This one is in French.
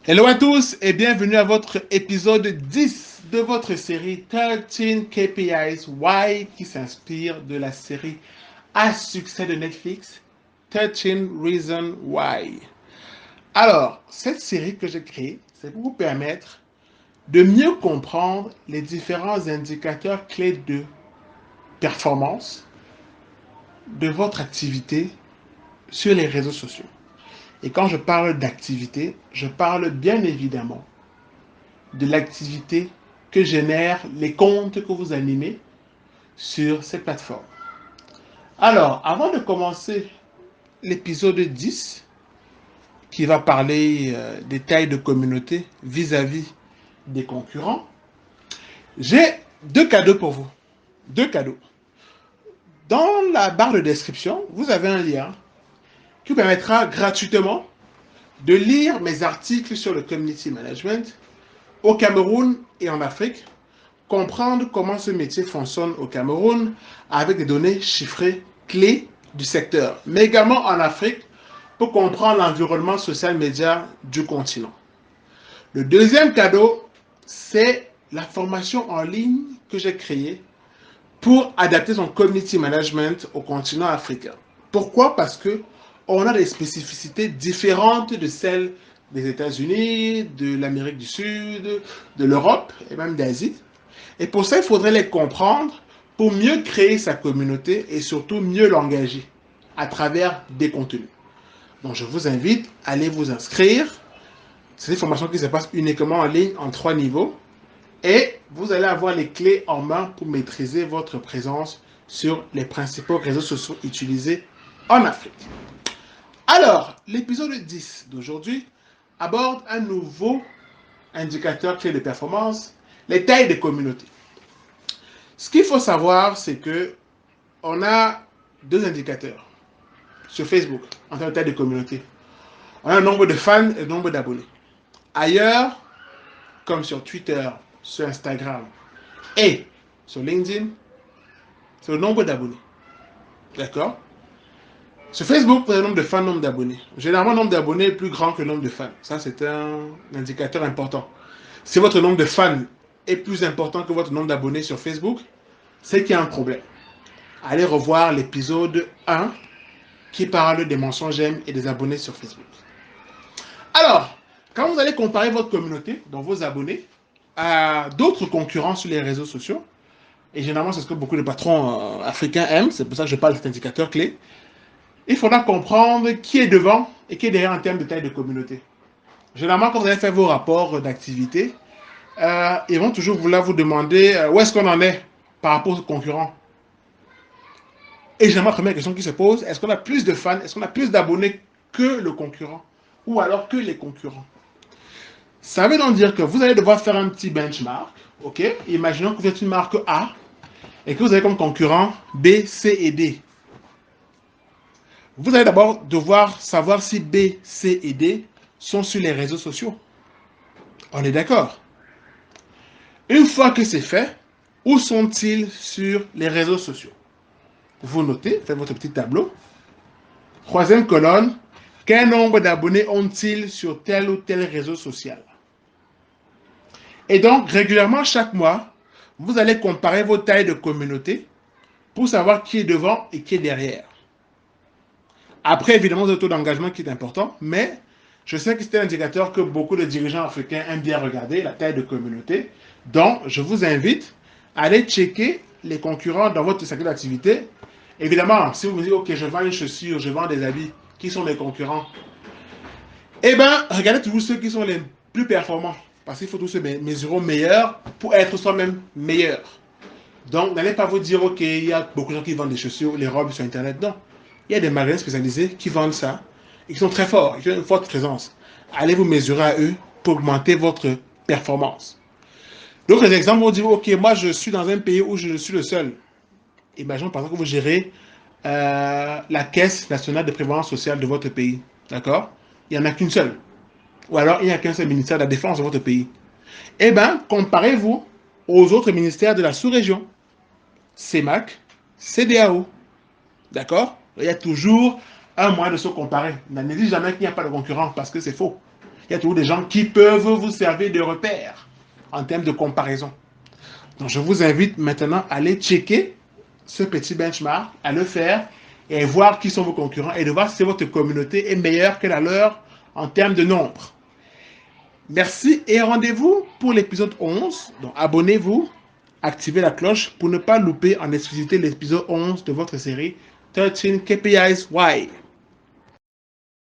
Hello à tous et bienvenue à votre épisode 10 de votre série 13 KPIs Why qui s'inspire de la série à succès de Netflix 13 Reasons Why. Alors, cette série que j'ai créée, c'est pour vous permettre de mieux comprendre les différents indicateurs clés de performance de votre activité sur les réseaux sociaux. Et quand je parle d'activité, je parle bien évidemment de l'activité que génèrent les comptes que vous animez sur ces plateformes. Alors, avant de commencer l'épisode 10, qui va parler des tailles de communauté vis-à-vis des concurrents, j'ai deux cadeaux pour vous. Deux cadeaux. Dans la barre de description, vous avez un lien qui vous permettra gratuitement de lire mes articles sur le community management au Cameroun et en Afrique, comprendre comment ce métier fonctionne au Cameroun avec des données chiffrées clés du secteur, mais également en Afrique pour comprendre l'environnement social média du continent. Le deuxième cadeau, c'est la formation en ligne que j'ai créée pour adapter son community management au continent africain. Pourquoi? Parce que on a des spécificités différentes de celles des États-Unis, de l'Amérique du Sud, de l'Europe et même d'Asie. Et pour ça, il faudrait les comprendre pour mieux créer sa communauté et surtout mieux l'engager à travers des contenus. Donc je vous invite à aller vous inscrire. C'est une formation qui se passe uniquement en ligne en 3 niveaux. Et vous allez avoir les clés en main pour maîtriser votre présence sur les principaux réseaux sociaux utilisés en Afrique. Alors, l'épisode 10 d'aujourd'hui aborde un nouveau indicateur clé de performance, les tailles des communautés. Ce qu'il faut savoir, c'est que on a deux indicateurs sur Facebook en termes de taille de communauté. On a le nombre de fans et le nombre d'abonnés. Ailleurs, comme sur Twitter, sur Instagram et sur LinkedIn, c'est le nombre d'abonnés. D'accord? Sur Facebook, vous avez le nombre de fans, le nombre d'abonnés. Généralement, le nombre d'abonnés est plus grand que le nombre de fans. Ça, c'est un indicateur important. Si votre nombre de fans est plus important que votre nombre d'abonnés sur Facebook, c'est qu'il y a un problème. Allez revoir l'épisode 1 qui parle des mensonges et des abonnés sur Facebook. Alors, quand vous allez comparer votre communauté, donc vos abonnés, à d'autres concurrents sur les réseaux sociaux, et généralement c'est ce que beaucoup de patrons africains aiment, c'est pour ça que je parle de cet indicateur clé, il faudra comprendre qui est devant et qui est derrière en termes de taille de communauté. Généralement, quand vous allez faire vos rapports d'activité, ils vont toujours vouloir vous demander où est-ce qu'on en est par rapport aux concurrents. Et généralement, la première question qui se pose, est-ce qu'on a plus de fans, est-ce qu'on a plus d'abonnés que le concurrent ou alors que les concurrents? Ça veut donc dire que vous allez devoir faire un petit benchmark, ok? Imaginons que vous êtes une marque A et que vous avez comme concurrent B, C et D. Vous allez d'abord devoir savoir si B, C et D sont sur les réseaux sociaux. On est d'accord? Une fois que c'est fait, où sont-ils sur les réseaux sociaux? Vous notez, faites votre petit tableau. Troisième colonne, quel nombre d'abonnés ont-ils sur tel ou tel réseau social? Et donc, régulièrement, chaque mois, vous allez comparer vos tailles de communauté pour savoir qui est devant et qui est derrière. Après, évidemment, le taux d'engagement qui est important, mais je sais que c'est un indicateur que beaucoup de dirigeants africains aiment bien regarder, la taille de communauté. Donc, je vous invite à aller checker les concurrents dans votre secteur d'activité. Évidemment, si vous me dites, OK, je vends une chaussure, je vends des habits, qui sont mes concurrents? Eh bien, regardez toujours ceux qui sont les plus performants. Parce qu'il faut tous se mesurer au meilleur pour être soi-même meilleur. Donc, n'allez pas vous dire, OK, il y a beaucoup de gens qui vendent des chaussures, les robes sur Internet. Non. Il y a des magasins spécialisés qui vendent ça et qui sont très forts, qui ont une forte présence. Allez vous mesurer à eux pour augmenter votre performance. D'autres exemples vont dire, OK, moi je suis dans un pays où je suis le seul. Imaginons par exemple que vous gérez la caisse nationale de prévoyance sociale de votre pays. D'accord? Il n'y en a qu'une seule. Ou alors il n'y a qu'un seul ministère de la Défense de votre pays. Eh bien, comparez-vous aux autres ministères de la sous-région. CEMAC, CDAO. D'accord? Il y a toujours un moyen de se comparer. Ne dit jamais qu'il n'y a pas de concurrent parce que c'est faux. Il y a toujours des gens qui peuvent vous servir de repère en termes de comparaison. Donc, je vous invite maintenant à aller checker ce petit benchmark, à le faire et voir qui sont vos concurrents et de voir si votre communauté est meilleure que la leur en termes de nombre. Merci et rendez-vous pour l'épisode 11. Donc, abonnez-vous, activez la cloche pour ne pas louper en exclusivité l'épisode 11 de votre série 13 KPIs Why.